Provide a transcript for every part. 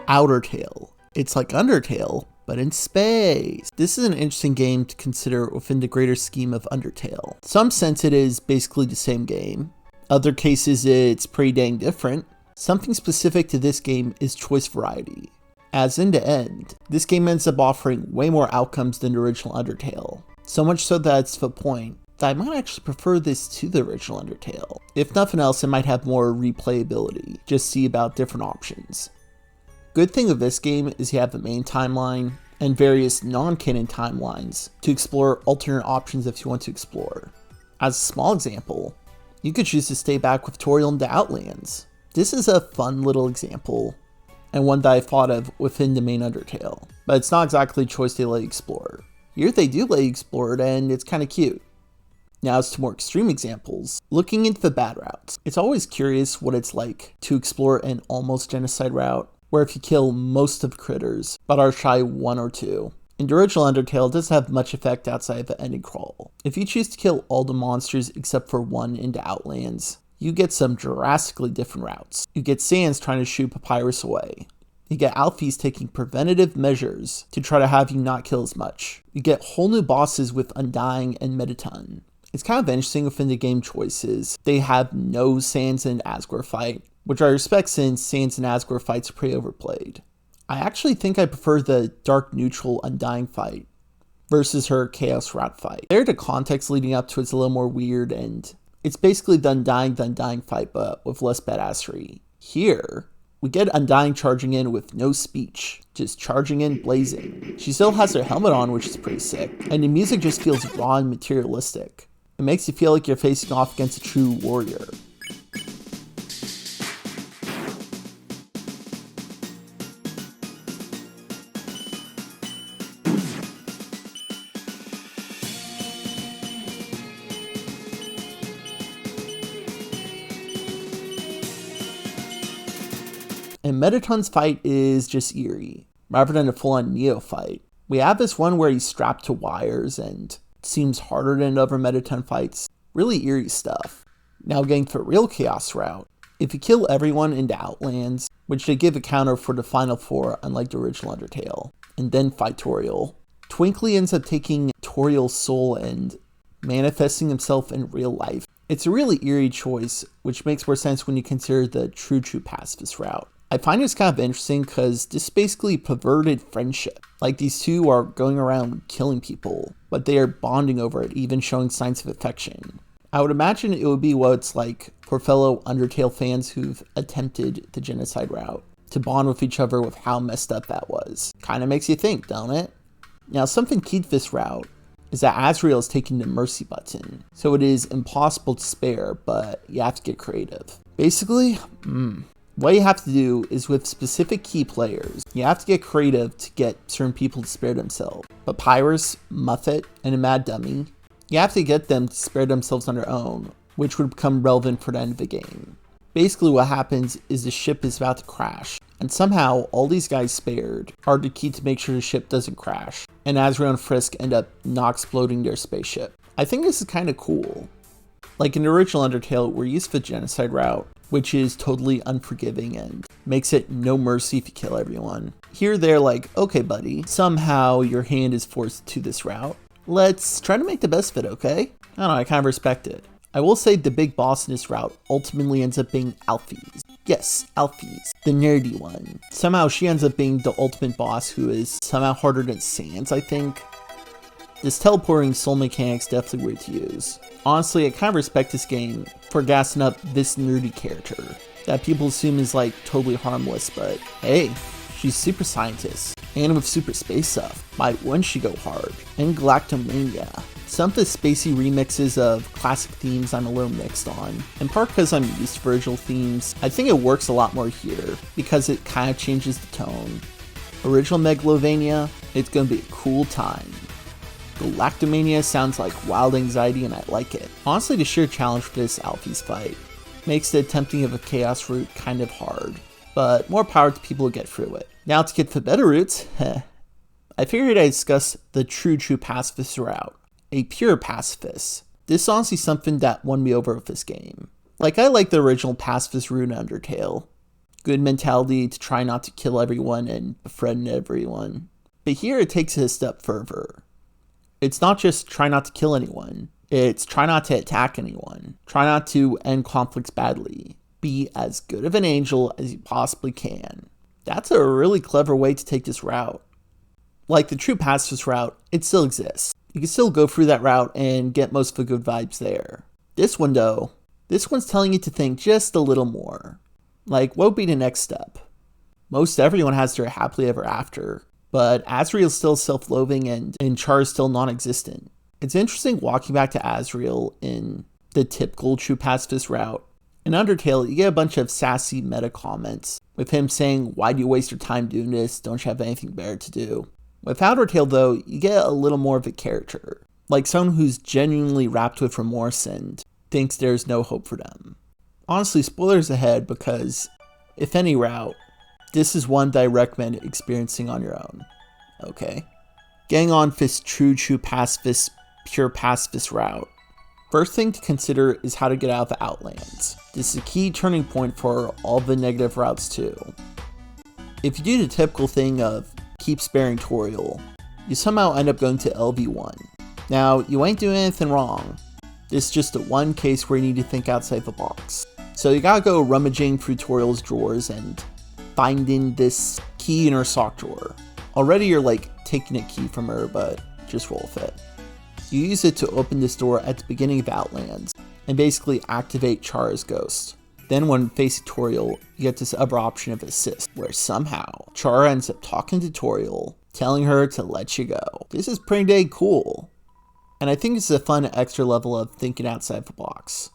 Outertale. It's like Undertale, but in space. This is an interesting game to consider within the greater scheme of Undertale. In some sense it is basically the same game. Other cases it's pretty dang different. Something specific to this game is choice variety. As end to end, this game ends up offering way more outcomes than the original Undertale. So much so that it's to the point that I might actually prefer this to the original Undertale. If nothing else, it might have more replayability. Just see about different options. Good thing with this game is you have the main timeline and various non-canon timelines to explore alternate options if you want to explore. As a small example, you could choose to stay back with Toriel into Outlands. This is a fun little example, and one that I thought of within the main Undertale, but it's not exactly a choice they let you explore. Here they do let you explore it, and it's kinda cute. Now as to more extreme examples, looking into the bad routes, it's always curious what it's like to explore an almost genocide route, where if you kill most of the critters, but are shy one or two. In the original Undertale, it doesn't have much effect outside of the ending crawl. If you choose to kill all the monsters except for one into Outlands, you get some drastically different routes. You get Sans trying to shoot Papyrus away. You get Alphys taking preventative measures to try to have you not kill as much. You get whole new bosses with Undying and Mettaton. It's kind of interesting within the game choices. They have no Sans and Asgore fight, which I respect since Sans and Asgore fights are pretty overplayed. I actually think I prefer the dark neutral Undying fight versus her Chaos Route fight. There, the context leading up to it's a little more weird, and it's basically the Undying fight but with less badassery. Here, we get Undying charging in with no speech, just charging in blazing. She still has her helmet on, which is pretty sick, and the music just feels raw and materialistic. It makes you feel like you're facing off against a true warrior. And Mettaton's fight is just eerie, rather than a full-on Neo fight. We have this one where he's strapped to wires and it seems harder than other Mettaton fights. Really eerie stuff. Now getting to the real Chaos route, if you kill everyone into Outlands, which they give a counter for the final four unlike the original Undertale, and then fight Toriel, Twinkly ends up taking Toriel's soul and manifesting himself in real life. It's a really eerie choice, which makes more sense when you consider the true pacifist route. I find this kind of interesting because this basically perverted friendship. Like these two are going around killing people, but they are bonding over it, even showing signs of affection. I would imagine it would be what it's like for fellow Undertale fans who've attempted the genocide route, to bond with each other with how messed up that was. Kinda makes you think, don't it? Now something key to this route is that Azrael is taking the mercy button, so it is impossible to spare, but you have to get creative. Basically, what you have to do is with specific key players, you have to get creative to get certain people to spare themselves. Papyrus, Muffet, and a Mad Dummy, you have to get them to spare themselves on their own, which would become relevant for the end of the game. Basically what happens is the ship is about to crash, and somehow all these guys spared are the key to make sure the ship doesn't crash, and Azrael and Frisk end up not exploding their spaceship. I think this is kind of cool. Like in the original Undertale, we're used to the genocide route, which is totally unforgiving and makes it no mercy if you kill everyone. Here they're like, okay buddy, somehow your hand is forced to this route. Let's try to make the best of it, okay? I don't know, I kind of respect it. I will say the big boss in this route ultimately ends up being Alphys. Yes, Alphys, the nerdy one. Somehow she ends up being the ultimate boss who is somehow harder than Sans, I think. This teleporting soul mechanic's definitely weird to use. Honestly, I kind of respect this game for gassing up this nerdy character that people assume is like totally harmless, but hey, she's super scientist, and with super space stuff, might wouldn't she go hard? And Galactomania. Some of the spacey remixes of classic themes I'm a little mixed on. In part because I'm used to Virgil themes, I think it works a lot more here because it kind of changes the tone. Original Megalovania, it's gonna be a cool time. Galactomania sounds like wild anxiety and I like it. Honestly, the sheer challenge for this Alphys fight makes the attempting of a chaos route kind of hard, but more power to people who get through it. Now to get to the better routes, I figured I'd discuss the true pacifist route, a pure pacifist. This is honestly something that won me over with this game. Like I like the original pacifist route in Undertale, good mentality to try not to kill everyone and befriend everyone. But here it takes it a step further. It's not just try not to kill anyone. It's try not to attack anyone. Try not to end conflicts badly. Be as good of an angel as you possibly can. That's a really clever way to take this route. Like the true pacifist route, it still exists. You can still go through that route and get most of the good vibes there. This one though, this one's telling you to think just a little more. Like, what would be the next step? Most everyone has their happily ever after, but Azrael's still self-loathing and Char's still non-existent. It's interesting walking back to Azrael in the typical true pacifist route. In Undertale, you get a bunch of sassy meta comments, with him saying, "Why do you waste your time doing this? Don't you have anything better to do?" With Outertale though, you get a little more of a character, like someone who's genuinely wrapped with remorse and thinks there's no hope for them. Honestly, spoilers ahead, because if any route, this is one that I recommend experiencing on your own. Okay. Getting on this true pacifist, pure pacifist route. First thing to consider is how to get out of the Outlands. This is a key turning point for all the negative routes too. If you do the typical thing of keep sparing Toriel, you somehow end up going to LV1. Now, you ain't doing anything wrong. This is just the one case where you need to think outside the box. So you gotta go rummaging through Toriel's drawers and finding this key in her sock drawer. Already you're like taking a key from her, but just roll with it. You use it to open this door at the beginning of Outlands and basically activate Chara's ghost. Then when facing Toriel, you get this other option of assist, where somehow Chara ends up talking to Toriel, telling her to let you go. This is pretty dang cool. And I think it's a fun extra level of thinking outside the box.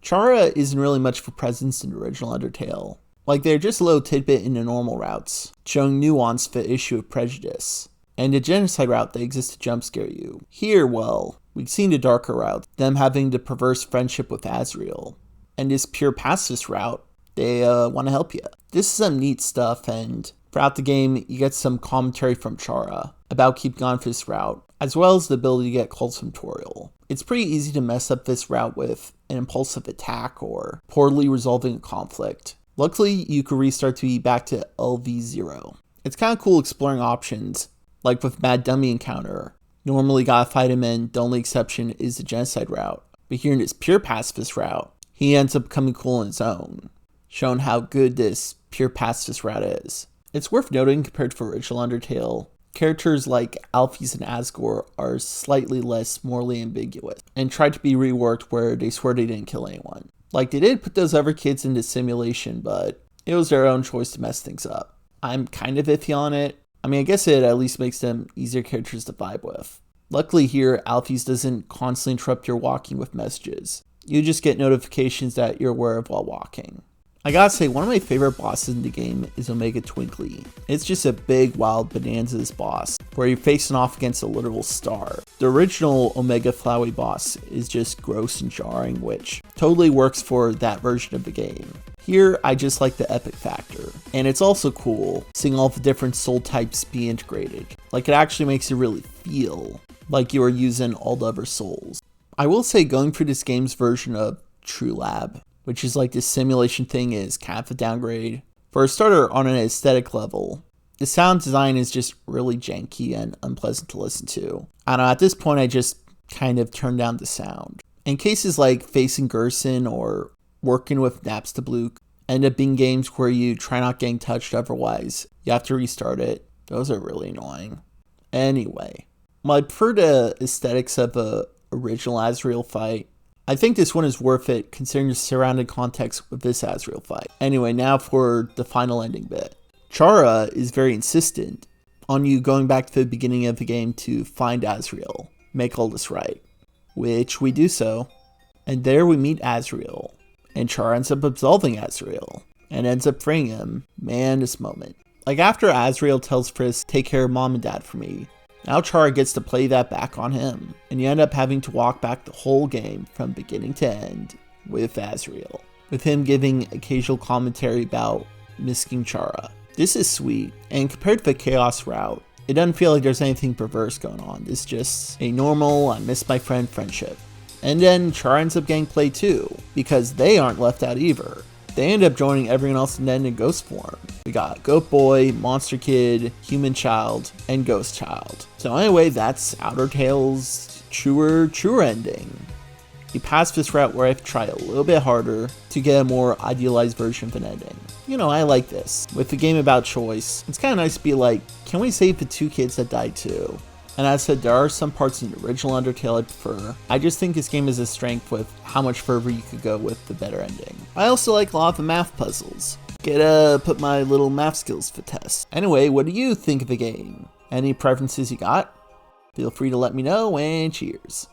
Chara isn't really much of a presence in the original Undertale. Like, they're just a little tidbit in the normal routes, showing nuance for the issue of prejudice. And the genocide route, they exist to jump scare you. Here, well, we've seen the darker route, them having the perverse friendship with Azrael. And this pure pacifist route, they want to help you. This is some neat stuff, and throughout the game, you get some commentary from Chara about keeping on for this route, as well as the ability to get calls from Toriel. It's pretty easy to mess up this route with an impulsive attack or poorly resolving a conflict. Luckily, you can restart to be back to LV0. It's kind of cool exploring options, like with Mad Dummy Encounter. Normally gotta fight him and the only exception is the genocide route. But here in this pure pacifist route, he ends up becoming cool on his own, showing how good this pure pacifist route is. It's worth noting compared to original Undertale, characters like Alphys and Asgore are slightly less morally ambiguous, and try to be reworked where they swear they didn't kill anyone. Like, they did put those other kids into simulation, but it was their own choice to mess things up. I'm kind of iffy on it. I mean, I guess it at least makes them easier characters to vibe with. Luckily here, Alphys doesn't constantly interrupt your walking with messages. You just get notifications that you're aware of while walking. I gotta say, one of my favorite bosses in the game is Omega Twinkly. It's just a big, wild bonanza's boss, where you're facing off against a literal star. The original Omega Flowey boss is just gross and jarring, which totally works for that version of the game. Here, I just like the epic factor. And it's also cool seeing all the different soul types be integrated. Like, it actually makes you really feel like you are using all the other souls. I will say going through this game's version of True Lab, which is like this simulation thing, is kind of a downgrade. For a starter, on an aesthetic level, the sound design is just really janky and unpleasant to listen to. I don't know, at this point I just kind of turned down the sound. In cases like facing Gerson or working with Napstablook end up being games where you try not getting touched otherwise, you have to restart it. Those are really annoying. Anyway, while I prefer the aesthetics of a original Azrael fight, I think this one is worth it considering the surrounding context with this Azrael fight. Anyway, now for the final ending bit. Chara is very insistent on you going back to the beginning of the game to find Azrael, make all this right. Which we do so, and there we meet Azrael, and Chara ends up absolving Azrael, and ends up freeing him. Man, this moment. Like, after Azrael tells Frisk, take care of mom and dad for me, now Chara gets to play that back on him, and you end up having to walk back the whole game from beginning to end with Azrael, with him giving occasional commentary about missing Chara. This is sweet, and compared to the Chaos route, it doesn't feel like there's anything perverse going on. It's just a normal, I miss my friend friendship. And then Chara ends up getting played too, because they aren't left out either. They end up joining everyone else then in ghost form. We got Goat Boy, Monster Kid, Human Child, and Ghost Child. So anyway, that's Outertale's truer ending. The Pacifist route where I have to try a little bit harder to get a more idealized version of an ending. You know, I like this. With the game about choice, it's kind of nice to be like, can we save the 2 kids that died too? And as I said, there are some parts in the original Undertale I prefer. I just think this game is a strength with how much further you could go with the better ending. I also like a lot of the math puzzles. Put my little math skills to test. Anyway, what do you think of the game? Any preferences you got? Feel free to let me know, and cheers.